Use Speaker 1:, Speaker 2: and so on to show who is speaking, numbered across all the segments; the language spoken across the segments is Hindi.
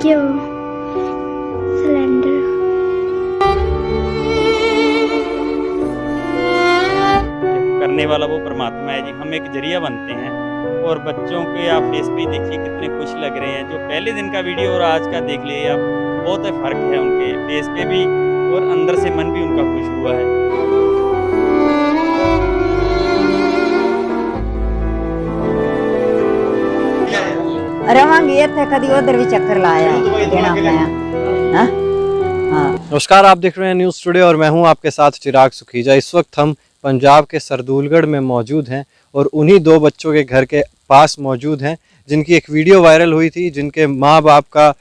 Speaker 1: घ्यो सिलेंडर
Speaker 2: करने वाला वो परमात्मा है जी। हम एक जरिया बनते हैं। और बच्चों के आप फेस पे ही देखिए कितने खुश लग रहे हैं। जो पहले दिन का वीडियो और आज का देख लिए आप, बहुत फ़र्क है उनके फेस पे भी और अंदर से मन भी उनका खुश हुआ है।
Speaker 3: रवांगे इत्थे कदी उधर भी चक्कर लाया देना मैं हाँ हाँ।
Speaker 4: नमस्कार, आप देख रहे हैं न्यूज़ टुडे और मैं हूं आपके साथ चिराग सुखीजा। इस वक्त हम पंजाब के सरदूलगढ़ में मौजूद हैं और उन्हीं दो बच्चों के घर के पास मौजूद हैं जिनकी एक वीडियो वायरल हुई थी, जिनके माँ बाप का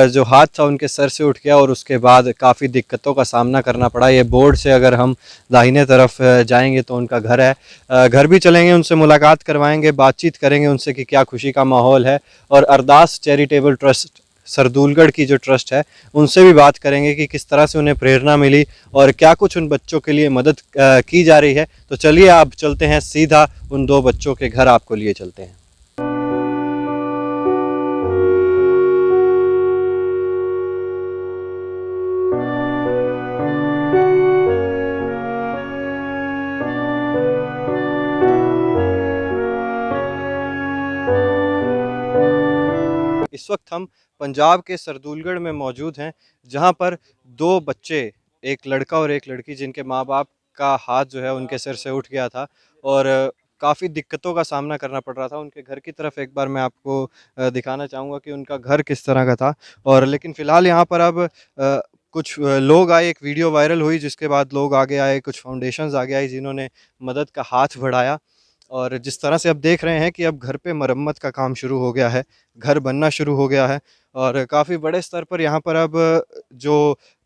Speaker 4: जो हाथ था उनके सर से उठ गया और उसके बाद काफ़ी दिक्कतों का सामना करना पड़ा। ये बोर्ड से अगर हम दाहिने तरफ जाएंगे तो उनका घर है। घर भी चलेंगे, उनसे मुलाकात करवाएंगे, बातचीत करेंगे उनसे कि क्या खुशी का माहौल है। और अरदास चैरिटेबल ट्रस्ट सरदूलगढ़ की जो ट्रस्ट है उनसे भी बात करेंगे कि किस तरह से उन्हें प्रेरणा मिली और क्या कुछ उन बच्चों के लिए मदद की जा रही है। तो चलिए आप चलते हैं, सीधा उन दो बच्चों के घर आपको लिए चलते हैं। इस वक्त हम पंजाब के सरदूलगढ़ में मौजूद हैं, जहां पर दो बच्चे, एक लड़का और एक लड़की, जिनके माँ बाप का हाथ जो है उनके सिर से उठ गया था और काफ़ी दिक्कतों का सामना करना पड़ रहा था। उनके घर की तरफ एक बार मैं आपको दिखाना चाहूँगा कि उनका घर किस तरह का था। और लेकिन फ़िलहाल यहाँ पर अब कुछ लोग आए, एक वीडियो वायरल हुई जिसके बाद लोग आगे आए, कुछ फाउंडेशंस आगे आई जिन्होंने मदद का हाथ बढ़ाया। और जिस तरह से अब देख रहे हैं कि अब घर पे मरम्मत का काम शुरू हो गया है, घर बनना शुरू हो गया है और काफ़ी बड़े स्तर पर यहाँ पर अब जो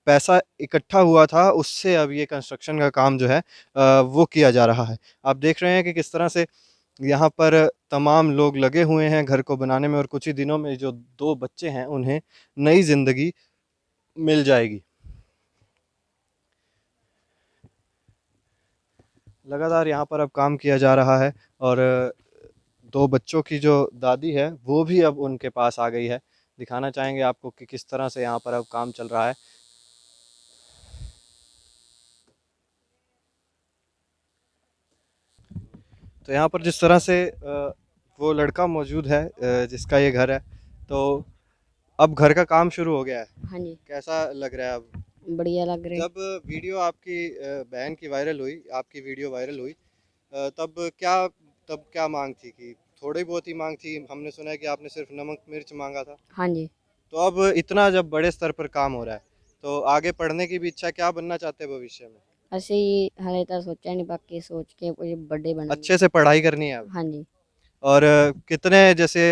Speaker 4: पैसा इकट्ठा हुआ था उससे अब ये कंस्ट्रक्शन का काम जो है वो किया जा रहा है। आप देख रहे हैं कि किस तरह से यहाँ पर तमाम लोग लगे हुए हैं घर को बनाने में और कुछ ही दिनों में जो दो बच्चे हैं उन्हें नई ज़िंदगी मिल जाएगी। लगातार यहाँ पर अब काम किया जा रहा है और दो बच्चों की जो दादी है वो भी अब उनके पास आ गई है। दिखाना चाहेंगे आपको कि किस तरह से यहाँ पर अब काम चल रहा है। तो यहाँ पर जिस तरह से वो लड़का मौजूद है जिसका ये घर है, तो अब घर का काम शुरू हो गया है।
Speaker 3: हाँ जी,
Speaker 4: कैसा लग रहा है अब?
Speaker 3: बढ़िया लग रही।
Speaker 4: जब वीडियो आपकी बहन की वायरल हुई, आपकी वीडियो वायरल हुई, तब क्या मांग थी कि थोड़ी बहुत ही मांग थी? हमने सुना है कि आपने सिर्फ नमक मिर्च मांगा था।
Speaker 3: हाँ जी,
Speaker 4: तो अब इतना जब बड़े स्तर पर काम हो रहा है तो आगे पढ़ने की भी इच्छा, क्या बनना चाहते हैं भविष्य में?
Speaker 3: ਅਸੀਂ ਹਾਲੇ ਤਾਂ ਸੋਚਿਆ ਨਹੀਂ, ਬਾਕੀ सोच के कुछ बड़े बना।
Speaker 4: अच्छे से पढ़ाई करनी है अब।
Speaker 3: हाँ जी,
Speaker 4: और कितने जैसे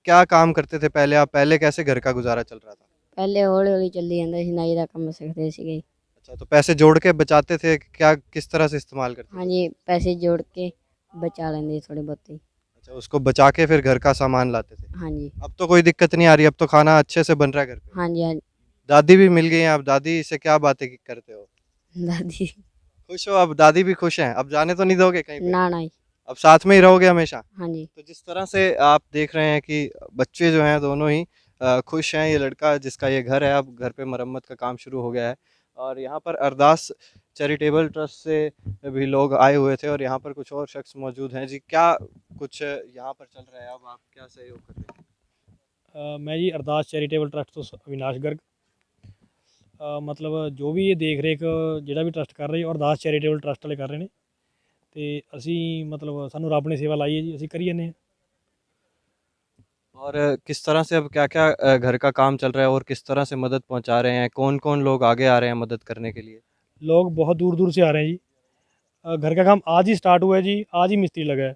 Speaker 4: क्या काम करते थे पहले आप? पहले कैसे घर का गुजारा चल रहा था?
Speaker 3: ਪਹਿਲੇ ਹੌਲੀ ਹੌਲੀ ਚੱਲੀ ਜਾਂਦਾ ਸੀ, ਨਾਈ ਦਾ ਕੰਮ ਸਿੱਖਦੇ ਸੀਗੇ।
Speaker 4: अच्छा, तो पैसे जोड़ के बचाते थे, क्या किस तरह से इस्तेमाल करते
Speaker 3: हाँ
Speaker 4: थे?
Speaker 3: जी, पैसे जोड़ के बचा लेंगे थोड़े बहुत ही।
Speaker 4: अच्छा, उसको बचा के फिर घर का सामान लाते थे।
Speaker 3: हाँ जी,
Speaker 4: अब तो कोई दिक्कत नहीं आ रही, अब तो खाना अच्छे से बन रहा है घर पे।
Speaker 3: हाँ जी, हाँ
Speaker 4: दादी भी मिल गई हैं, अब दादी से क्या बातें करते हो?
Speaker 3: दादी
Speaker 4: खुश हो? अब दादी भी खुश हैं, अब जाने तो नहीं दोगे कहीं पे?
Speaker 3: ना ना।
Speaker 4: अब साथ में ही रहोगे हमेशा?
Speaker 3: हाँ जी,
Speaker 4: तो जिस तरह से आप देख रहे हैं कि बच्चे जो हैं दोनों ही खुश हैं। ये लड़का जिसका ये घर है, अब घर पे मरम्मत का काम शुरू हो गया है और यहाँ पर अरदास चैरिटेबल ट्रस्ट से भी लोग आए हुए थे और यहाँ पर कुछ और शख्स मौजूद हैं। जी, क्या कुछ यहाँ पर चल रहा है, अब आप क्या सहयोग कर रहे हैं?
Speaker 5: मैं जी अरदास चैरिटेबल ट्रस्ट ਤੋਂ ਅਵਿਨਾਸ਼ ਗਰਗ। ਮਤਲਬ ਜੋ ਵੀ ਇਹ ਦੇਖ ਰੇਖ ਜਿਹੜਾ ਵੀ ਟਰਸਟ ਕਰ ਰਹੇ ਉਹ ਅਰਦਾਸ ਚੈਰਿਟੇਬਲ ਟਰਸਟ ਵਾਲੇ ਕਰ ਰਹੇ ਨੇ ਤੇ ਅਸੀਂ ਮਤਲਬ ਸਾਨੂੰ ਰੱਬ ਨੇ ਸੇਵਾ ਲਾਈ ਹੈ ਜੀ, ਅਸੀਂ ਕਰੀ ਜਾਂਦੇ ਹਾਂ।
Speaker 4: और किस तरह से अब क्या क्या घर का काम चल रहा है और किस तरह से मदद पहुँचा रहे हैं? कौन कौन लोग आगे आ रहे हैं मदद करने के लिए?
Speaker 5: लोग बहुत दूर दूर से आ रहे हैं जी। घर का काम आज ही स्टार्ट हुआ है जी, आज ही मिस्त्री लगा है।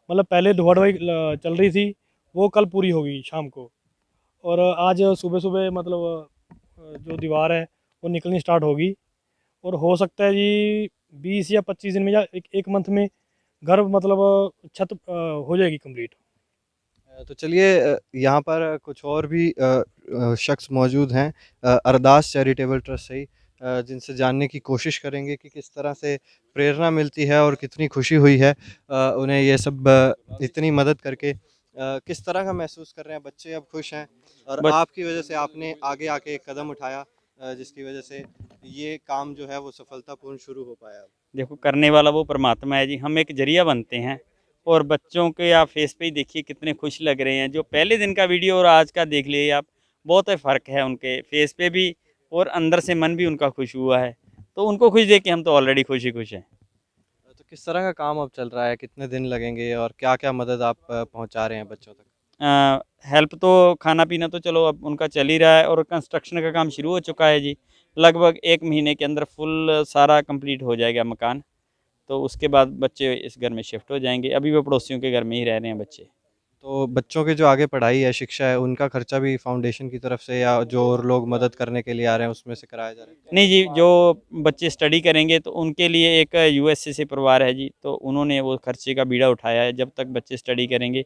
Speaker 5: मतलब पहले धुआ धुआई चल रही थी, वो कल पूरी होगी शाम को। और आज सुबह सुबह मतलब जो दीवार है वो निकलनी स्टार्ट होगी और हो सकता है जी 20 या 25 दिन में या एक मंथ में घर मतलब छत हो जाएगी कंप्लीट।
Speaker 4: तो चलिए, यहाँ पर कुछ और भी शख्स मौजूद हैं अरदास चैरिटेबल ट्रस्ट से ही, जिनसे जानने की कोशिश करेंगे कि किस तरह से प्रेरणा मिलती है और कितनी खुशी हुई है उन्हें ये सब इतनी मदद करके। किस तरह का महसूस कर रहे हैं? बच्चे अब खुश हैं और
Speaker 2: बच-
Speaker 4: आपकी वजह से आपने आगे आके एक कदम उठाया जिसकी वजह से ये काम जो है वो सफलतापूर्ण शुरू हो पाया।
Speaker 2: देखो, करने वाला वो परमात्मा है जी, हम एक जरिया बनते हैं। और बच्चों के आप फेस पे ही देखिए कितने खुश लग रहे हैं। जो पहले दिन का वीडियो और आज का देख लिए आप, बहुत ही फ़र्क है उनके फेस पे भी, और अंदर से मन भी उनका खुश हुआ है। तो उनको खुश देख के हम तो ऑलरेडी खुश ही खुश हैं।
Speaker 4: तो किस तरह का काम अब चल रहा है? कितने दिन लगेंगे और क्या-क्या मदद आप पहुँचा रहे हैं बच्चों तक?
Speaker 2: हेल्प तो, खाना पीना तो चलो अब उनका चल ही रहा है, और कंस्ट्रक्शन का काम शुरू हो चुका है जी। लगभग 1 महीने के अंदर फुल सारा कंप्लीट हो जाएगा मकान। तो उसके बाद बच्चे इस घर में शिफ्ट हो जाएंगे। अभी वो पड़ोसियों के घर में ही रह रहे हैं बच्चे।
Speaker 4: तो बच्चों की जो आगे पढ़ाई है, शिक्षा है, उनका खर्चा भी फाउंडेशन की तरफ से या जो और लोग मदद करने के लिए आ रहे हैं उसमें से कराया जा रहा है?
Speaker 2: नहीं जी, जो बच्चे स्टडी करेंगे तो उनके लिए एक यूएसए से परिवार है जी, तो उन्होंने वो खर्चे का बीड़ा उठाया है। जब तक बच्चे स्टडी करेंगे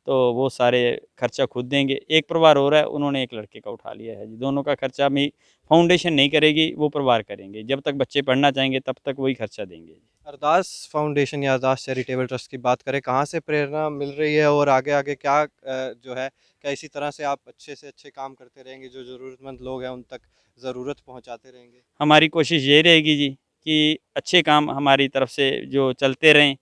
Speaker 2: तो वो सारे खर्चा खुद देंगे। एक परिवार हो रहा है, उन्होंने एक लड़के का उठा लिया है जी। दोनों का खर्चा मी फाउंडेशन नहीं करेगी, वो परिवार करेंगे। जब तक बच्चे पढ़ना चाहेंगे तब तक वही खर्चा देंगे।
Speaker 4: अरदास फाउंडेशन या अरदास चैरिटेबल ट्रस्ट की बात करें, कहाँ से प्रेरणा मिल रही है और आगे आगे क्या जो है, क्या इसी तरह से आप अच्छे से अच्छे काम करते रहेंगे, जो ज़रूरतमंद लोग हैं उन तक ज़रूरत पहुँचाते रहेंगे?
Speaker 2: हमारी कोशिश ये रहेगी जी कि अच्छे काम हमारी तरफ से जो चलते रहें,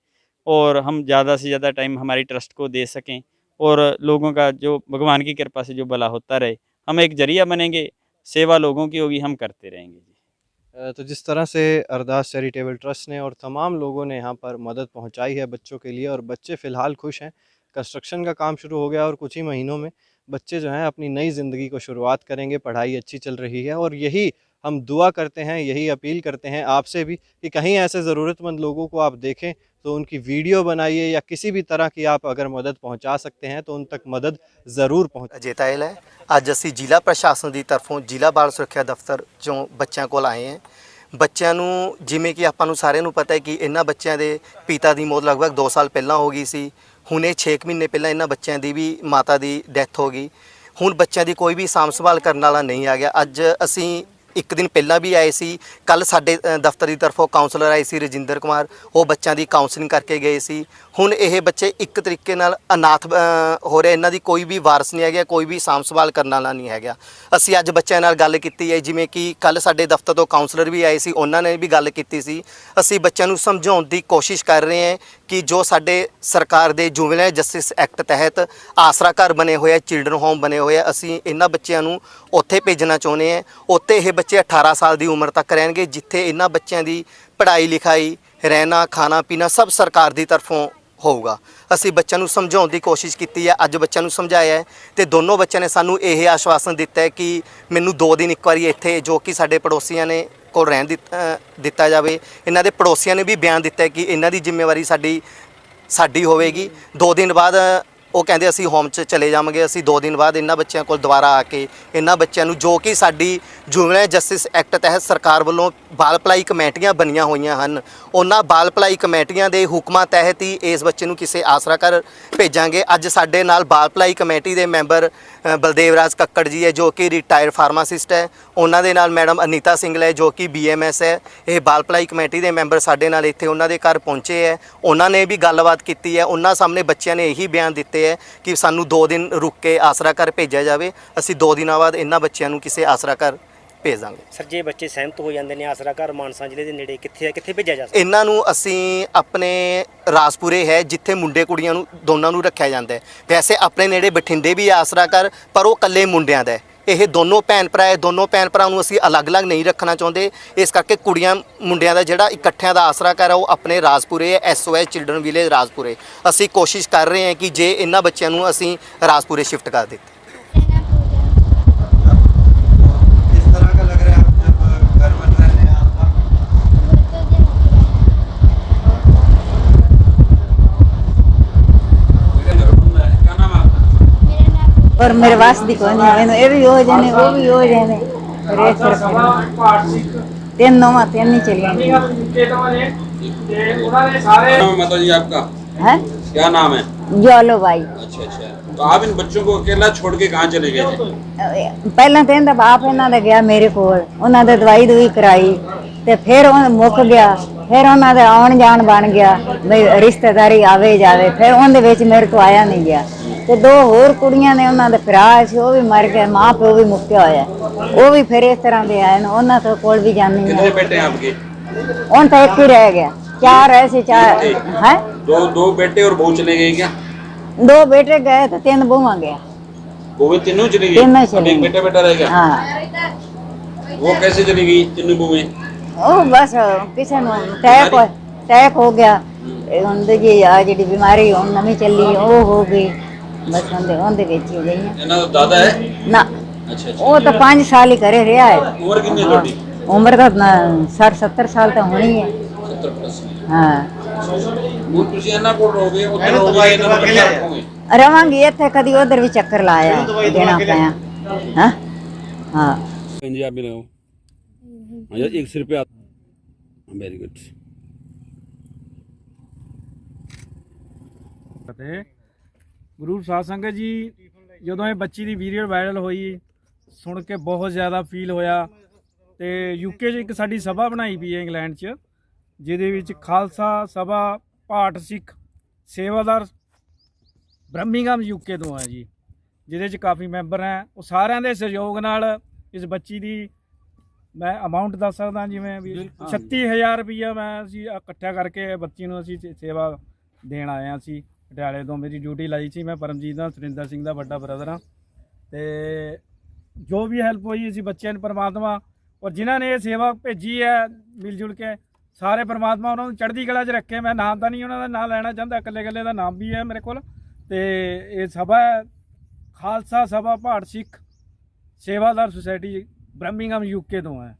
Speaker 2: और हम ज़्यादा से ज़्यादा टाइम हमारी ट्रस्ट को दे सकें, और लोगों का जो भगवान की कृपा से जो भला होता रहे। हम एक जरिया बनेंगे, सेवा लोगों की होगी, हम करते रहेंगे जी।
Speaker 4: तो जिस तरह से अरदास चैरिटेबल ट्रस्ट ने और तमाम लोगों ने यहाँ पर मदद पहुँचाई है बच्चों के लिए, और बच्चे फ़िलहाल खुश हैं। कंस्ट्रक्शन का काम शुरू हो गया और कुछ ही महीनों में बच्चे जो हैं अपनी नई ज़िंदगी को शुरुआत करेंगे। पढ़ाई अच्छी चल रही है और यही हम दुआ करते हैं, यही अपील करते हैं आपसे भी कि कहीं ऐसे ज़रूरतमंद लोगों को आप देखें तो उनकी वीडियो बनाइए, या किसी भी तरह की आप अगर मदद पहुँचा सकते हैं तो उन तक मदद ज़रूर पहुँच।
Speaker 1: ਅਜੇ ਤਾਇਲ ਹੈ। ਅੱਜ ਅਸੀਂ ਜ਼ਿਲ੍ਹਾ ਪ੍ਰਸ਼ਾਸਨ ਦੀ ਤਰਫੋਂ ਜ਼ਿਲ੍ਹਾ ਬਾਲ ਸੁਰੱਖਿਆ ਦਫ਼ਤਰ ਚੋਂ ਬੱਚਿਆਂ ਕੋਲ ਆਏ ਹਾਂ। ਬੱਚਿਆਂ ਨੂੰ ਜਿਵੇਂ ਕਿ ਆਪਾਂ ਨੂੰ ਸਾਰਿਆਂ ਨੂੰ ਪਤਾ ਹੈ ਕਿ ਇਹਨਾਂ ਬੱਚਿਆਂ ਦੇ ਪਿਤਾ ਦੀ ਮੌਤ ਲਗਭਗ 2 ਸਾਲ ਪਹਿਲਾਂ ਹੋ ਗਈ ਸੀ। ਹੁਣੇ 6 ਮਹੀਨੇ ਪਹਿਲਾਂ ਇਹਨਾਂ ਬੱਚਿਆਂ ਦੀ ਵੀ ਮਾਤਾ ਦੀ ਡੈਥ ਹੋ ਗਈ। ਹੁਣ ਬੱਚਿਆਂ ਦੀ ਕੋਈ ਵੀ ਸਾਂਭ ਸੰਭਾਲ ਕਰਨ ਵਾਲਾ ਨਹੀਂ ਆ ਗਿਆ। ਅੱਜ ਅਸੀਂ ਇੱਕ ਦਿਨ ਪਹਿਲਾਂ ਵੀ ਆਏ ਸੀ। ਕੱਲ ਸਾਡੇ ਦਫ਼ਤਰ ਦੀ ਤਰਫੋਂ ਕਾਉਂਸਲਰ ਆਏ ਸੀ ਰਜਿੰਦਰ ਕੁਮਾਰ, ਉਹ ਬੱਚਿਆਂ ਦੀ ਕਾਉਂਸਲਿੰਗ ਕਰਕੇ ਗਏ ਸੀ। ਹੁਣ ਇਹ ਬੱਚੇ ਇੱਕ ਤਰੀਕੇ ਨਾਲ ਅਨਾਥ ਹੋ ਰਹੇ, ਇਹਨਾਂ ਦੀ ਕੋਈ ਵੀ ਵਾਰਸ ਨਹੀਂ ਹੈਗਾ, ਕੋਈ ਵੀ ਸਾਂਭ ਸੰਭਾਲ ਕਰਨ ਵਾਲਾ ਨਹੀਂ ਹੈਗਾ। ਅਸੀਂ ਅੱਜ ਬੱਚਿਆਂ ਨਾਲ ਗੱਲ ਕੀਤੀ ਹੈ, ਜਿਵੇਂ ਕਿ ਕੱਲ ਸਾਡੇ ਦਫ਼ਤਰ ਤੋਂ ਕਾਉਂਸਲਰ ਵੀ ਆਏ ਸੀ, ਉਹਨਾਂ ਨੇ ਵੀ ਗੱਲ ਕੀਤੀ ਸੀ। ਅਸੀਂ ਬੱਚਿਆਂ ਨੂੰ ਸਮਝਾਉਣ ਦੀ ਕੋਸ਼ਿਸ਼ ਕਰ ਰਹੇ ਹਾਂ ਕਿ ਜੋ ਸਾਡੇ ਸਰਕਾਰ ਦੇ ਜੁਵੈਨਾਈਲ ਜਸਟਿਸ ਐਕਟ ਤਹਿਤ ਆਸਰਾ ਘਰ ਬਣੇ ਹੋਏ ਆ, ਚਿਲਡਰਨ ਹੋਮ ਬਣੇ ਹੋਏ ਆ, ਅਸੀਂ ਇਹਨਾਂ ਬੱਚਿਆਂ ਨੂੰ ਉੱਥੇ ਭੇਜਣਾ ਚਾਹੁੰਦੇ ਹਾਂ। ਉੱਥੇ ਇਹ ਬੱਚੇ 18 ਸਾਲ ਦੀ ਉਮਰ ਤੱਕ ਰਹਿਣਗੇ, ਜਿੱਥੇ ਇਹਨਾਂ ਬੱਚਿਆਂ ਦੀ ਪੜ੍ਹਾਈ ਲਿਖਾਈ, ਰਹਿਣਾ, ਖਾਣਾ ਪੀਣਾ ਸਭ ਸਰਕਾਰ ਦੀ ਤਰਫੋਂ ਹੋਊਗਾ। ਅਸੀਂ ਬੱਚਿਆਂ ਨੂੰ ਸਮਝਾਉਣ ਦੀ ਕੋਸ਼ਿਸ਼ ਕੀਤੀ ਹੈ, ਅੱਜ ਬੱਚਿਆਂ ਨੂੰ ਸਮਝਾਇਆ ਹੈ, ਤੇ ਦੋਨੋਂ ਬੱਚਿਆਂ ਨੇ ਸਾਨੂੰ ਇਹ ਆਸ਼ਵਾਸਨ ਦਿੱਤਾ ਹੈ ਕਿ ਮੈਨੂੰ 2 ਦਿਨ ਇੱਕ ਵਾਰੀ ਇੱਥੇ ਜੋ ਕਿ ਸਾਡੇ ਪੜੋਸੀਆਂ ਨੇ ਕੋਲ ਰਹਿਣ ਦਿੱਤਾ ਜਾਵੇ। ਇਹਨਾਂ ਦੇ ਪੜੋਸੀਆਂ ਨੇ ਵੀ ਬਿਆਨ ਦਿੱਤਾ ਹੈ ਕਿ ਇਹਨਾਂ ਦੀ ਜ਼ਿੰਮੇਵਾਰੀ ਸਾਡੀ ਹੋਵੇਗੀ। 2 ਦਿਨ ਬਾਅਦ ਉਹ ਕਹਿੰਦੇ ਅਸੀਂ ਹੋਮ 'ਚ ਚਲੇ ਜਾਵਾਂਗੇ। ਅਸੀਂ 2 ਦਿਨ ਬਾਅਦ ਇਹਨਾਂ ਬੱਚਿਆਂ ਕੋਲ ਦੁਬਾਰਾ ਆ ਕੇ ਇਹਨਾਂ ਬੱਚਿਆਂ ਨੂੰ, ਜੋ ਕਿ ਸਾਡੀ ਜੁਵੈਨਾਈਲ ਜਸਟਿਸ ਐਕਟ ਤਹਿਤ ਸਰਕਾਰ ਵੱਲੋਂ ਬਾਲ ਭਲਾਈ ਕਮੇਟੀਆਂ ਬਣੀਆਂ ਹੋਈਆਂ ਹਨ, ਉਹਨਾਂ ਬਾਲ ਭਲਾਈ ਕਮੇਟੀਆਂ ਦੇ ਹੁਕਮਾਂ ਤਹਿਤ ਹੀ ਇਸ ਬੱਚੇ ਨੂੰ ਕਿਸੇ ਆਸਰਾ ਘਰ ਭੇਜਾਂਗੇ। ਅੱਜ ਸਾਡੇ ਨਾਲ ਬਾਲ ਭਲਾਈ ਕਮੇਟੀ ਦੇ ਮੈਂਬਰ ਬਲਦੇਵ ਰਾਜ ਕੱਕੜ ਜੀ ਹੈ, ਜੋ ਕਿ ਰਿਟਾਇਰਡ ਫਾਰਮਾਸਿਸਟ ਹੈ। ਉਹਨਾਂ ਦੇ ਨਾਲ ਮੈਡਮ ਅਨੀਤਾ ਸਿੰਗਲ ਹੈ, ਜੋ ਕਿ BMS ਹੈ। ਇਹ ਬਾਲ ਭਲਾਈ ਕਮੇਟੀ ਦੇ ਮੈਂਬਰ ਸਾਡੇ ਨਾਲ ਇੱਥੇ ਉਹਨਾਂ ਦੇ ਘਰ ਪਹੁੰਚੇ ਹੈ। ਉਹਨਾਂ ਨੇ ਵੀ ਗੱਲਬਾਤ ਕੀਤੀ ਹੈ। ਉਹਨਾਂ ਸਾਹਮਣੇ ਬੱਚਿਆਂ ਨੇ ਇਹੀ ਬਿਆਨ ਦਿੱਤੇ ਹੈ ਕਿ ਸਾਨੂੰ 2 ਦਿਨ ਰੁਕ ਕੇ ਆਸਰਾ ਘਰ ਭੇਜਿਆ ਜਾਵੇ। ਅਸੀਂ 2 ਦਿਨਾਂ ਬਾਅਦ ਇਹਨਾਂ ਬੱਚਿਆਂ ਨੂੰ ਕਿਸੇ ਆਸਰਾ ਘਰ ਭੇਜ ਦਾਂਗੇ।
Speaker 6: ਸਰ, ਜੇ ਬੱਚੇ ਸਹਿਮਤ ਹੋ ਜਾਂਦੇ ਨੇ, ਆਸਰਾ ਘਰ ਮਾਨਸਾ ਜ਼ਿਲ੍ਹੇ ਦੇ ਨੇੜੇ ਕਿੱਥੇ ਭੇਜਿਆ ਜਾ ਸਕਦਾ?
Speaker 1: ਇਹਨਾਂ ਨੂੰ ਅਸੀਂ ਆਪਣੇ ਰਾਜਪੁਰੇ ਹੈ, ਜਿੱਥੇ ਮੁੰਡੇ ਕੁੜੀਆਂ ਨੂੰ ਦੋਨਾਂ ਨੂੰ ਰੱਖਿਆ ਜਾਂਦਾ ਹੈ। ਵੈਸੇ ਆਪਣੇ ਨੇੜੇ ਬਠਿੰਡੇ ਵੀ ਆਸਰਾ ਘਰ, ਪਰ ਉਹ ਇਕੱਲੇ ਮੁੰਡਿਆਂ ਦਾ ਹੈ। ਇਹ ਦੋਨੋਂ ਭੈਣ ਭਰਾ ਹੈ, ਦੋਨੋਂ ਭੈਣ ਭਰਾ ਨੂੰ ਅਸੀਂ ਅਲੱਗ-ਅਲੱਗ ਨਹੀਂ ਰੱਖਣਾ ਚਾਹੁੰਦੇ। ਇਸ ਕਰਕੇ ਕੁੜੀਆਂ ਮੁੰਡਿਆਂ ਦਾ ਜਿਹੜਾ ਇਕੱਠਿਆਂ ਦਾ ਆਸਰਾ ਘਰ ਹੈ ਉਹ ਆਪਣੇ ਰਾਜਪੁਰੇ ਹੈ, SOS ਚਿਲਡਰਨ ਵਿਲੇਜ ਰਾਜਪੁਰੇ। ਅਸੀਂ ਕੋਸ਼ਿਸ਼ ਕਰ ਰਹੇ ਹਾਂ ਕਿ ਜੇ ਇਹਨਾਂ ਬੱਚਿਆਂ ਨੂੰ ਅਸੀਂ ਰਾਜਪੁਰੇ ਸ਼ਿਫਟ ਕਰ ਦਿੱਤੇ।
Speaker 4: किस तरह का लग रहा है जब घर बन रहे हैं आपका?
Speaker 3: और मेरे वास दी कोई नहीं, मैंने ये भी हो जाने, वो भी हो जाने। रेट कर 3 9 3 नहीं चली
Speaker 7: नाम है माता जी आपका?
Speaker 3: है
Speaker 7: क्या नाम है?
Speaker 3: जोलो भाई।
Speaker 7: अच्छा। तो आप इन बच्चों को अकेला छोड़ के कहाँ चले गए थे?
Speaker 3: ਪਹਿਲਾਂ ਤਾਂ ਇਹਦਾ ਬਾਪ ਇਹਨਾਂ ਦਾ ਗਿਆ ਮੇਰੇ ਕੋਲ, ਉਹਨਾਂ ਦੇ ਦਵਾਈ ਦਵਾਈ ਕਰਾਈ, ਤੇ ਫਿਰ ਉਹ ਮੁੱਕ ਗਿਆ। ਫਿਰ ਉਹਨਾਂ ਦਾ ਆਉਣ ਜਾਣ ਬਣ ਗਿਆ ਵੀ ਰਿਸ਼ਤੇਦਾਰੀ ਆਵੇ ਜਾਵੇ। ਫਿਰ ਉਹਦੇ ਵਿੱਚ ਮੇਰੇ ਤੋਂ ਆਇਆ ਨਹੀਂ ਗਿਆ। ਤੇ ਦੋ ਹੋਰ ਕੁੜੀਆਂ ਨੇ, ਉਹਨਾਂ ਦੇ ਭਰਾ ਸੀ, ਉਹ ਵੀ ਮਰ ਗਏ, ਮਾਂ ਪਿਓ ਵੀ ਮੁੱਕਿਆ ਹੋਇਆ, ਉਹ ਵੀ ਫਿਰ ਇਸ ਤਰ੍ਹਾਂ ਦੇ ਆਏ ਨੇ। ਉਹਨਾਂ ਤੋਂ ਕੋਲ ਵੀ ਜਾਂਦੀ
Speaker 7: कितने
Speaker 3: ਹਾਂ।
Speaker 7: बेटे हैं आपके?
Speaker 3: ਹੁਣ ਤਾਂ ਇੱਕ ਹੀ ਰਹਿ ਗਿਆ, ਚਾਰ ऐसे चार है।
Speaker 7: दो बेटे और बहू चले गए क्या?
Speaker 3: दो बेटे गए तो तीन बहुआ गया।
Speaker 7: बहुएं तीनों चली गई?
Speaker 3: तीनों
Speaker 7: अब
Speaker 3: चली
Speaker 7: एक
Speaker 3: गई।
Speaker 7: बेटा रह गया।
Speaker 3: हाँ
Speaker 7: वो कैसे चली गई तीनों बहुएं?
Speaker 3: ਉਹ ਬਸ ਕਿਸੇ ਨੂੰ ਟੈਕ ਹੋ ਗਿਆ। ਹੁੰਦੇ ਜੀ ਆ ਜਿਹੜੀ ਬਿਮਾਰੀ ਹੁਣ ਨਵੀਂ ਚੱਲੀ ਉਹ ਹੋ ਗਈ। ਬਸ ਉਹਦੇ ਵਿੱਚ ਹੀ ਗਈਆਂ
Speaker 7: इन्हों दा दादा है?
Speaker 3: ਨਾ।
Speaker 7: अच्छा अच्छा।
Speaker 3: ਉਹ ਤਾਂ 5 ਸਾਲ ਹੀ ਘਰੇ ਰਿਹਾ ਹੈ।
Speaker 7: उम्र कितनी है ਤੁਹਾਡੀ?
Speaker 3: ਉਮਰ ਤਾਂ 60-70 ਸਾਲ ਤਾਂ ਹੋਣੀ ਹੈ।
Speaker 7: 70 प्लस।
Speaker 3: ਹਾਂ
Speaker 7: ਹੁਣ ਤੁਸੀਂ ਇਹਨਾਂ ਕੋਲ ਰਹੋਗੇ, ਉੱਧਰ ਰਹੋਗੇ, ਇਹਨਾਂ ਨੂੰ ਕਿੱਥੇ ਰੱਖੋਗੇ?
Speaker 3: ਰਵਾਂਗੀ ਇੱਥੇ, ਕਦੀ ਉਧਰ ਵੀ ਚੱਕਰ ਲਾਇਆ ਦੇਣਾ ਪਿਆ। ਹਾਂ ਹਾਂ
Speaker 7: पंजाब में लगाओ। हाँ, 1 रुपया। Very good.
Speaker 5: ਤੇ ਗੁਰੂ ਸਾਧ ਸੰਗਤ ਜੀ, ਜਦੋਂ ਇਹ ਬੱਚੀ ਦੀ ਵੀਡੀਓ ਵਾਇਰਲ ਹੋਈ ਸੁਣ ਕੇ ਬਹੁਤ ਜ਼ਿਆਦਾ ਫੀਲ ਹੋਇਆ। ਤੇ ਯੂਕੇ 'ਚ ਇੱਕ ਸਾਡੀ ਸਭਾ ਬਣਾਈ ਪਈ ਹੈ ਇੰਗਲੈਂਡ 'ਚ, ਜਿਹਦੇ ਵਿੱਚ ਖਾਲਸਾ ਸਭਾ ਭਾਟ ਸਿੱਖ ਸੇਵਾਦਾਰ ਬਰਮਿੰਘਮ ਯੂਕੇ ਤੋਂ ਹੈ ਜੀ, ਜਿਹਦੇ 'ਚ ਕਾਫੀ ਮੈਂਬਰ ਹੈ। ਉਹ ਸਾਰਿਆਂ ਦੇ ਸਹਿਯੋਗ ਨਾਲ ਇਸ ਬੱਚੀ ਦੀ ਮੈਂ ਅਮਾਊਂਟ ਦੱਸ ਸਕਦਾ, ਜਿਵੇਂ ਵੀ 36000 ਰੁਪਈਆ ਮੈਂ ਅਸੀਂ ਇਕੱਠਾ ਕਰਕੇ ਬੱਚੀ ਨੂੰ ਅਸੀਂ ਸੇਵਾ ਦੇਣ ਆਏ ਹਾਂ। ਅਸੀਂ ਪਟਿਆਲੇ ਤੋਂ, ਮੇਰੀ ਡਿਊਟੀ ਲਾਈ ਸੀ, ਮੈਂ ਪਰਮਜੀਤ ਦਾ ਸੁਰਿੰਦਰ ਸਿੰਘ ਦਾ ਵੱਡਾ ਬ੍ਰਦਰ ਹਾਂ। ਤੇ ਜੋ ਵੀ ਹੈਲਪ ਹੋਈ ਅਸੀਂ ਬੱਚਿਆਂ ਨੂੰ ਪਰਮਾਤਮਾ ਔਰ ਜਿਨ੍ਹਾਂ ਨੇ ਇਹ ਸੇਵਾ ਭੇਜੀ ਹੈ ਮਿਲ ਜੁਲ ਕੇ, ਸਾਰੇ ਪਰਮਾਤਮਾ ਉਹਨਾਂ ਨੂੰ ਚੜ੍ਹਦੀ ਕਲਾ 'ਚ ਰੱਖੇ। ਮੈਂ ਨਾਮ ਤਾਂ ਨਹੀਂ ਉਹਨਾਂ ਦਾ ਨਾਮ ਲੈਣਾ ਚਾਹੁੰਦਾ, ਇਕੱਲੇ ਇਕੱਲੇ ਦਾ ਨਾਮ ਵੀ ਹੈ ਮੇਰੇ ਕੋਲ। ਤੇ ਇਹ ਸਭਾ ਹੈ ਖਾਲਸਾ ਸਭਾ ਭਾਟ ਸਿੱਖ ਸੇਵਾਦਾਰ ਸੁਸਾਇਟੀ ਬਰਮਿੰਘਮ ਯੂਕੇ ਤੋਂ ਹੈ।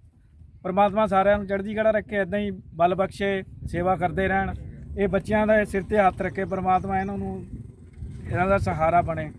Speaker 5: ਪਰਮਾਤਮਾ ਸਾਰਿਆਂ ਨੂੰ ਚੜ੍ਹਦੀ ਕਲਾ ਰੱਖੇ, ਇੱਦਾਂ ਹੀ ਬਲ ਬਖਸ਼ੇ, ਸੇਵਾ ਕਰਦੇ ਰਹਿਣ। ਇਹ ਬੱਚਿਆਂ ਦਾ ਸਿਰ ਤੇ ਹੱਥ ਰੱਖੇ, ਪਰਮਾਤਮਾ ਇਹਨਾਂ ਨੂੰ, ਇਹਨਾਂ ਦਾ ਸਹਾਰਾ ਬਣੇ।